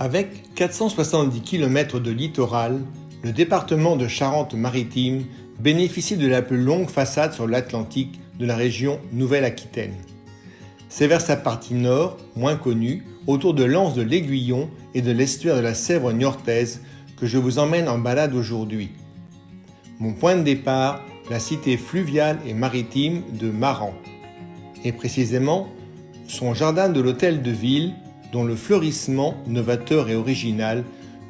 Avec 470 km de littoral, le département de Charente-Maritime bénéficie de la plus longue façade sur l'Atlantique de la région Nouvelle-Aquitaine. C'est vers sa partie nord, moins connue, autour de l'anse de l'Aiguillon et de l'estuaire de la Sèvre niortaise, que je vous emmène en balade aujourd'hui. Mon point de départ, la cité fluviale et maritime de Maran, et précisément son jardin de l'hôtel de ville, dont le fleurissement novateur et original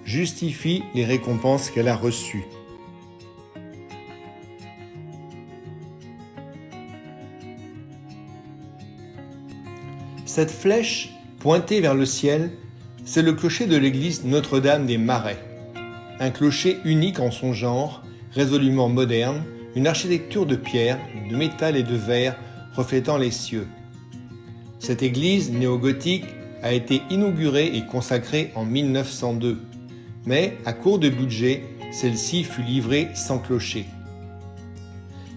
justifie les récompenses qu'elle a reçues. Cette flèche pointée vers le ciel, c'est le clocher de l'église Notre-Dame des Marais. Un clocher unique en son genre, résolument moderne, une architecture de pierre, de métal et de verre reflétant les cieux. Cette église néo-gothique a été inaugurée et consacrée en 1902, mais à court de budget, celle-ci fut livrée sans clocher.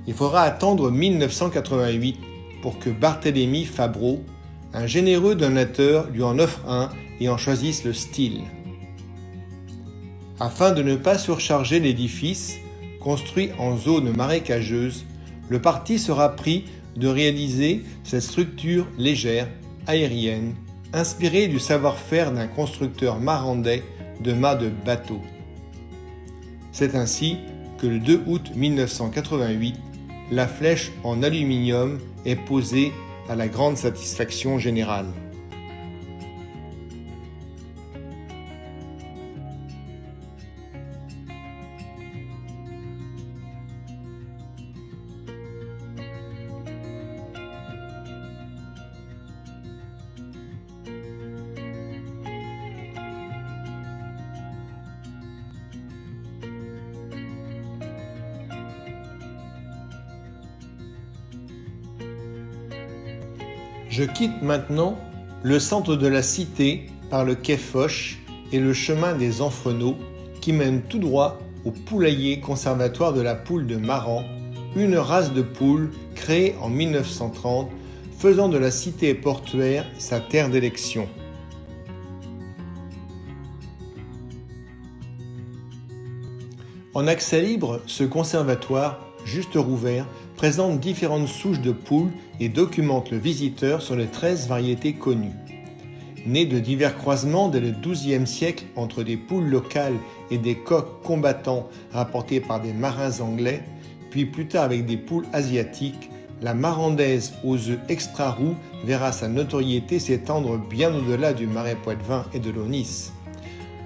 Il faudra attendre 1988 pour que Barthélemy Fabreau, un généreux donateur, lui en offre un et en choisisse le style. Afin de ne pas surcharger l'édifice, construit en zone marécageuse, le parti sera pris de réaliser cette structure légère, aérienne, inspirée du savoir-faire d'un constructeur marandais de mâts de bateau. C'est ainsi que le 2 août 1988, la flèche en aluminium est posée à la grande satisfaction générale. Je quitte maintenant le centre de la cité par le quai Foch et le chemin des Enfreneaux qui mène tout droit au poulailler conservatoire de la poule de Maran, une race de poule créée en 1930, faisant de la cité portuaire sa terre d'élection. En accès libre, ce conservatoire, juste rouvert, présente différentes souches de poules et documente le visiteur sur les 13 variétés connues. Nées de divers croisements dès le XIIe siècle entre des poules locales et des coqs combattants rapportés par des marins anglais, puis plus tard avec des poules asiatiques, la marandaise aux œufs extra roux verra sa notoriété s'étendre bien au-delà du Marais Poitevin et de l'Aunis.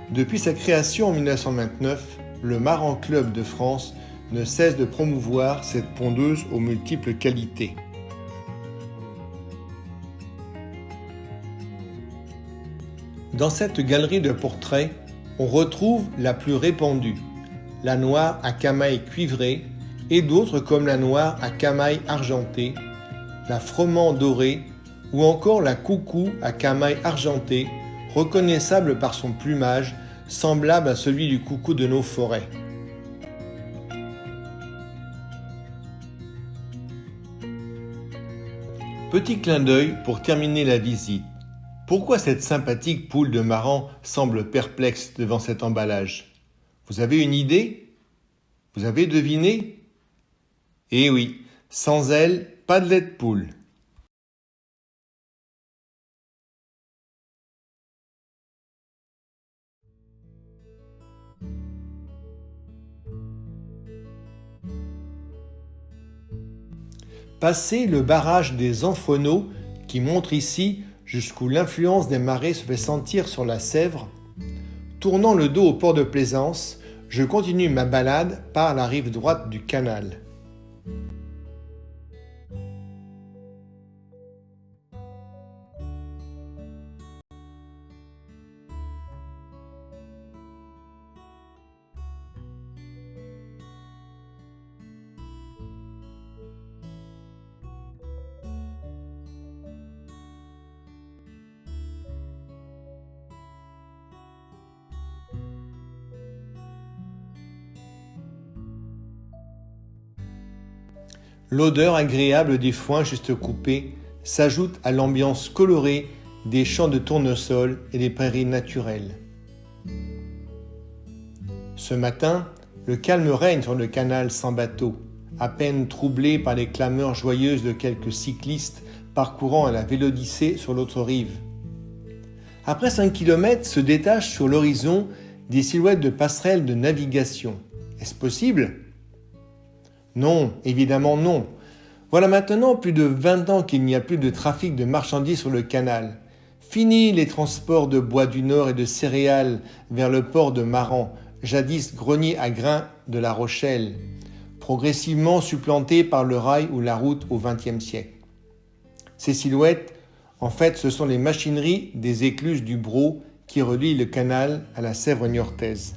Depuis sa création en 1929, le Maran Club de France ne cesse de promouvoir cette pondeuse aux multiples qualités. Dans cette galerie de portraits, on retrouve la plus répandue, la noire à camail cuivré, et d'autres comme la noire à camail argenté, la froment dorée ou encore la coucou à camail argenté, reconnaissable par son plumage, semblable à celui du coucou de nos forêts. Petit clin d'œil pour terminer la visite. Pourquoi cette sympathique poule de Maran semble perplexe devant cet emballage? Vous avez une idée? Vous avez deviné? Eh oui, sans elle, pas de lait de poule. Passé le barrage des Enfreneaux, qui montre ici jusqu'où l'influence des marées se fait sentir sur la Sèvre, tournant le dos au port de Plaisance, je continue ma balade par la rive droite du canal. L'odeur agréable des foins juste coupés s'ajoute à l'ambiance colorée des champs de tournesol et des prairies naturelles. Ce matin, le calme règne sur le canal sans bateau, à peine troublé par les clameurs joyeuses de quelques cyclistes parcourant à la vélodyssée sur l'autre rive. Après 5 km se détachent sur l'horizon des silhouettes de passerelles de navigation. Est-ce possible ? Non, évidemment non. Voilà maintenant plus de 20 ans qu'il n'y a plus de trafic de marchandises sur le canal. Fini les transports de bois du Nord et de céréales vers le port de Maran, jadis grenier à grains de La Rochelle, progressivement supplanté par le rail ou la route au XXe siècle. Ces silhouettes, en fait, ce sont les machineries des écluses du Brau qui relient le canal à la Sèvre niortaise.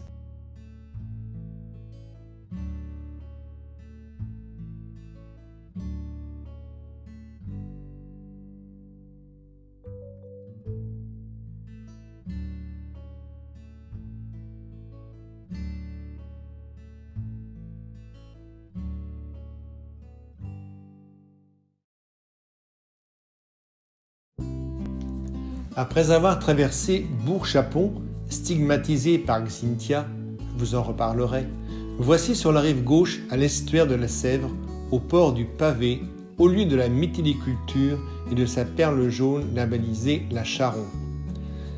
Après avoir traversé Bourg-Chapon, stigmatisé par Xynthia, je vous en reparlerai, voici sur la rive gauche, à l'estuaire de la Sèvre, au port du Pavé, au lieu de la mytiliculture et de sa perle jaune labellisée la Charon.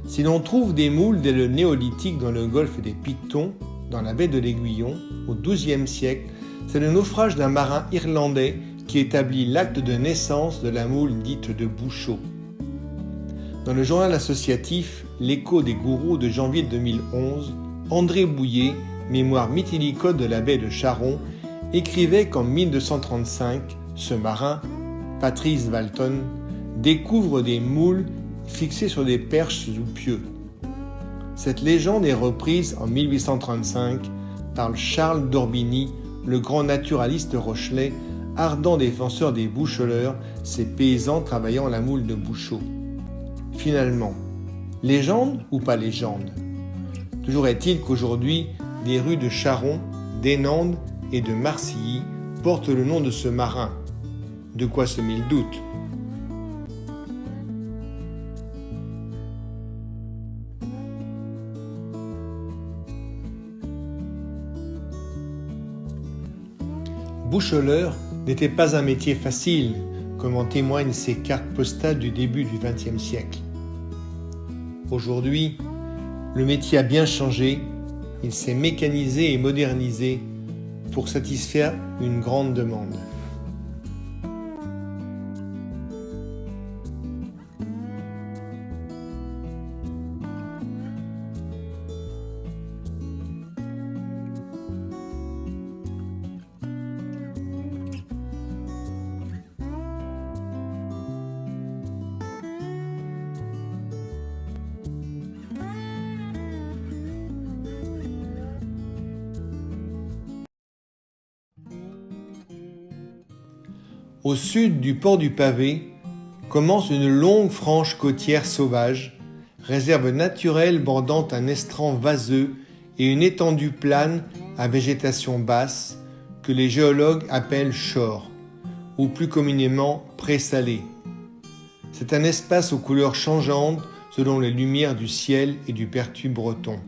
Si l'on trouve des moules dès le néolithique dans le golfe des Pitons, dans la baie de l'Aiguillon, au XIIe siècle, c'est le naufrage d'un marin irlandais qui établit l'acte de naissance de la moule dite de Bouchot. Dans le journal associatif L'Écho des gourous de janvier 2011, André Bouillet, mémoire mythilicote de la baie de Charon, écrivait qu'en 1235, ce marin, Patrice Walton, découvre des moules fixés sur des perches sous pieux. Cette légende est reprise en 1835 par Charles d'Orbigny, le grand naturaliste rochelais, ardent défenseur des boucheleurs, ces paysans travaillant la moule de Bouchot. Finalement, légende ou pas légende ? Toujours est-il qu'aujourd'hui, des rues de Charon, d'Hénande et de Marcilly portent le nom de ce marin. De quoi semer le doute ? Boucheleur n'était pas un métier facile, comme en témoignent ces cartes postales du début du XXe siècle. Aujourd'hui, le métier a bien changé, il s'est mécanisé et modernisé pour satisfaire une grande demande. Au sud du port du Pavé commence une longue frange côtière sauvage, réserve naturelle bordant un estran vaseux et une étendue plane à végétation basse que les géologues appellent chore, ou plus communément présalé. C'est un espace aux couleurs changeantes selon les lumières du ciel et du pertu breton.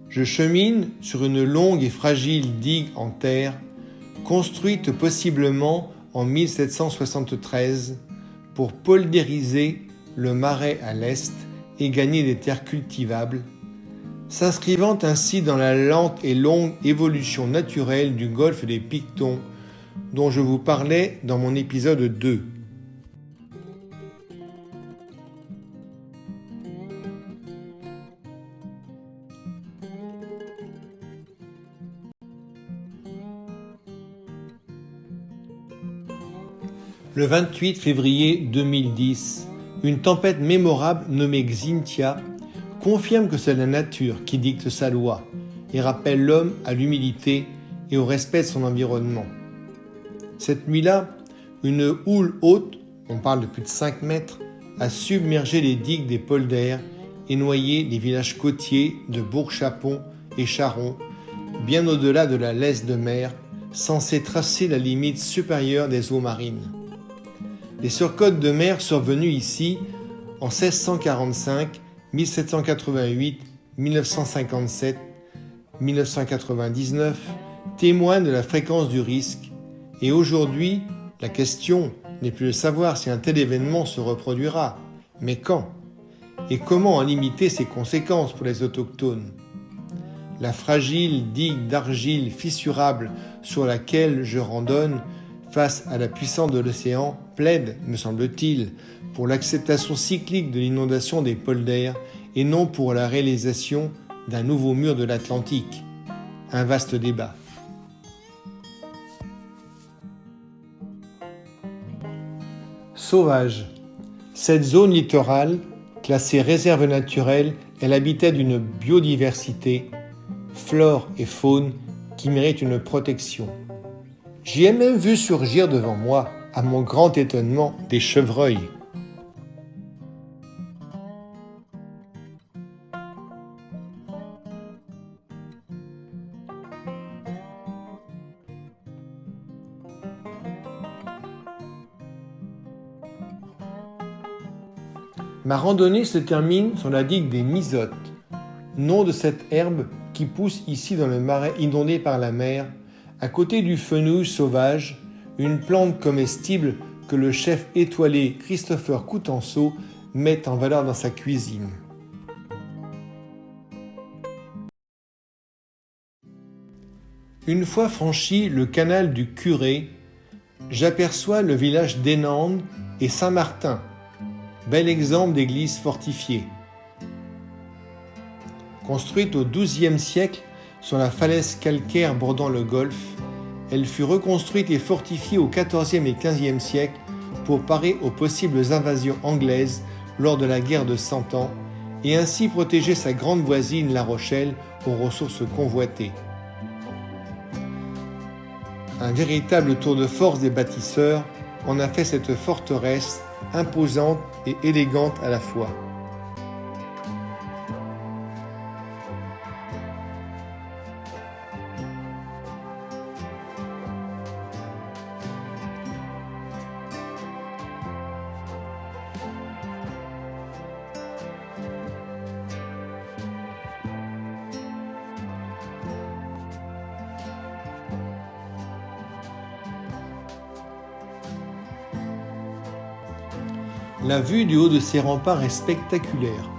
Je chemine sur une longue et fragile digue en terre, construite possiblement en 1773 pour poldériser le marais à l'est et gagner des terres cultivables, s'inscrivant ainsi dans la lente et longue évolution naturelle du golfe des Pitons dont je vous parlais dans mon épisode 2. Le 28 février 2010, une tempête mémorable nommée Xynthia confirme que c'est la nature qui dicte sa loi et rappelle l'homme à l'humilité et au respect de son environnement. Cette nuit-là, une houle haute, on parle de plus de 5 mètres, a submergé les digues des polders et noyé les villages côtiers de Bourg-Chapon et Charon, bien au-delà de la laisse de mer, censée tracer la limite supérieure des eaux marines. Les surcotes de mer survenues ici en 1645, 1788, 1957 1999 témoigne de la fréquence du risque et aujourd'hui, la question n'est plus de savoir si un tel événement se reproduira, mais quand et comment en limiter ses conséquences pour les autochtones. La fragile digue d'argile fissurable sur laquelle je randonne face à la puissance de l'océan plaide, me semble-t-il, pour l'acceptation cyclique de l'inondation des polders et non pour la réalisation d'un nouveau mur de l'Atlantique. Un vaste débat. Sauvage. Cette zone littorale, classée réserve naturelle, est l'habitat d'une biodiversité, flore et faune, qui méritent une protection. J'y ai même vu surgir devant moi, à mon grand étonnement, des chevreuils. Ma randonnée se termine sur la digue des Misotes, nom de cette herbe qui pousse ici dans le marais inondé par la mer, à côté du fenouil sauvage, une plante comestible que le chef étoilé Christopher Coutenceau met en valeur dans sa cuisine. Une fois franchi le canal du Curé, j'aperçois le village d'Hénande et Saint-Martin, bel exemple d'église fortifiée. Construite au XIIe siècle sur la falaise calcaire bordant le golfe, elle fut reconstruite et fortifiée au XIVe et XVe siècle pour parer aux possibles invasions anglaises lors de la guerre de Cent Ans et ainsi protéger sa grande voisine La Rochelle aux ressources convoitées. Un véritable tour de force des bâtisseurs en a fait cette forteresse imposante et élégante à la fois. La vue du haut de ces remparts est spectaculaire.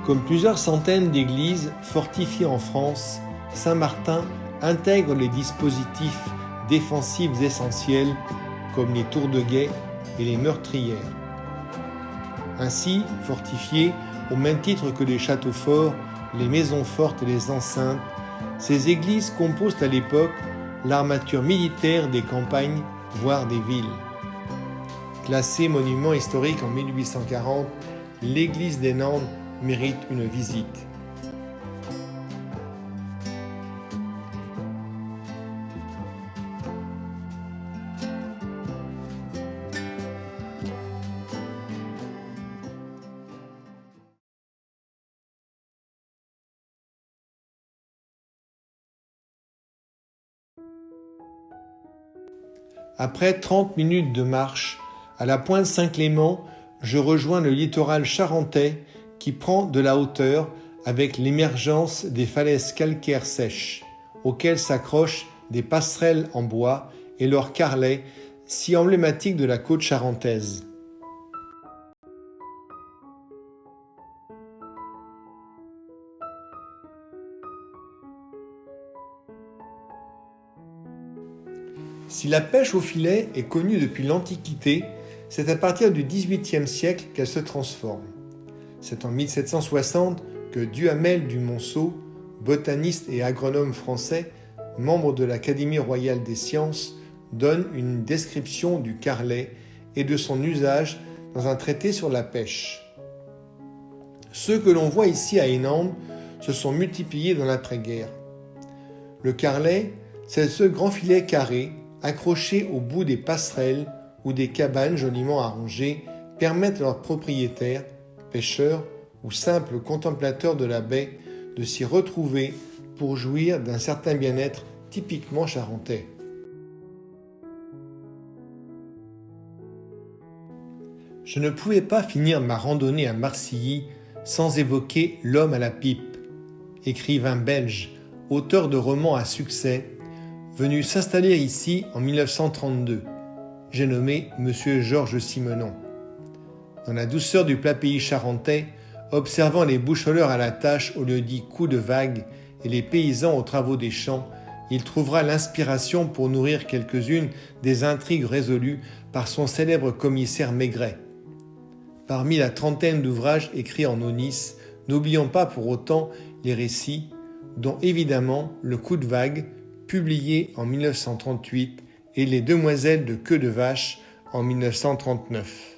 Comme plusieurs centaines d'églises fortifiées en France, Saint-Martin intègre les dispositifs défensifs essentiels comme les tours de guet et les meurtrières. Ainsi, fortifiées au même titre que les châteaux forts, les maisons fortes et les enceintes, ces églises composent à l'époque l'armature militaire des campagnes, voire des villes. Classée monument historique en 1840, l'église d'Hénande mérite une visite. Après 30 minutes de marche, à la pointe Saint-Clément, je rejoins le littoral charentais qui prend de la hauteur avec l'émergence des falaises calcaires sèches, auxquelles s'accrochent des passerelles en bois et leurs carrelets, si emblématiques de la côte charentaise. Si la pêche au filet est connue depuis l'Antiquité, c'est à partir du XVIIIe siècle qu'elle se transforme. C'est en 1760 que Duhamel du Monceau, botaniste et agronome français, membre de l'Académie royale des sciences, donne une description du carrelet et de son usage dans un traité sur la pêche. Ceux que l'on voit ici à Hénande se sont multipliés dans l'après-guerre. Le carrelet, c'est ce grand filet carré accroché au bout des passerelles où des cabanes joliment arrangées permettent à leurs propriétaires, pêcheurs ou simples contemplateurs de la baie de s'y retrouver pour jouir d'un certain bien-être typiquement charentais. Je ne pouvais pas finir ma randonnée à Marcilly sans évoquer l'homme à la pipe. écrivain belge, auteur de romans à succès, venu s'installer ici en 1932. J'ai nommé Monsieur Georges Simenon. Dans la douceur du plat pays charentais, observant les boucholeurs à la tâche au lieu-dit coup de vague et les paysans aux travaux des champs, il trouvera l'inspiration pour nourrir quelques-unes des intrigues résolues par son célèbre commissaire Maigret. Parmi la trentaine d'ouvrages écrits en Aunis, n'oublions pas pour autant les récits, dont évidemment Le coup de vague, publié en 1938, et Les Demoiselles de queue de vache en 1939.